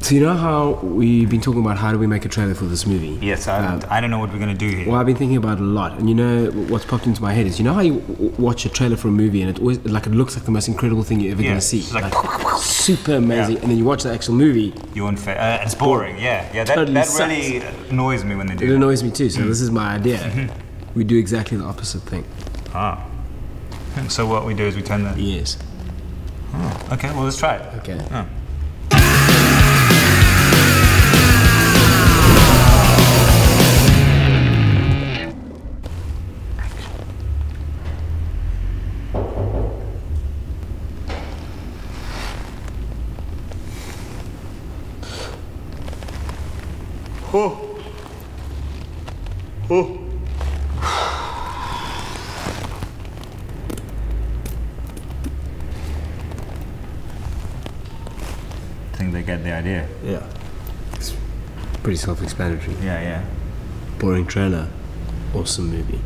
So you know how we've been talking about how do we make a trailer for this movie? Yes, I don't know what we're going to do here. Well, I've been thinking about it a lot, and you know what's popped into my head is, you know how you watch a trailer for a movie and it always it looks like the most incredible thing you're ever going to see, it's like super amazing, and then you watch the actual movie. You're unfair. It's boring. Yeah. That really annoys me when they do. It annoys me too. So this is my idea. We do exactly the opposite thing. Ah. So what we do is we turn the. Yes. Oh, okay. Well, let's try it. Okay. Oh. Oh. Oh. I think they get the idea. Yeah. It's pretty self-explanatory. Yeah. Boring trailer, awesome movie.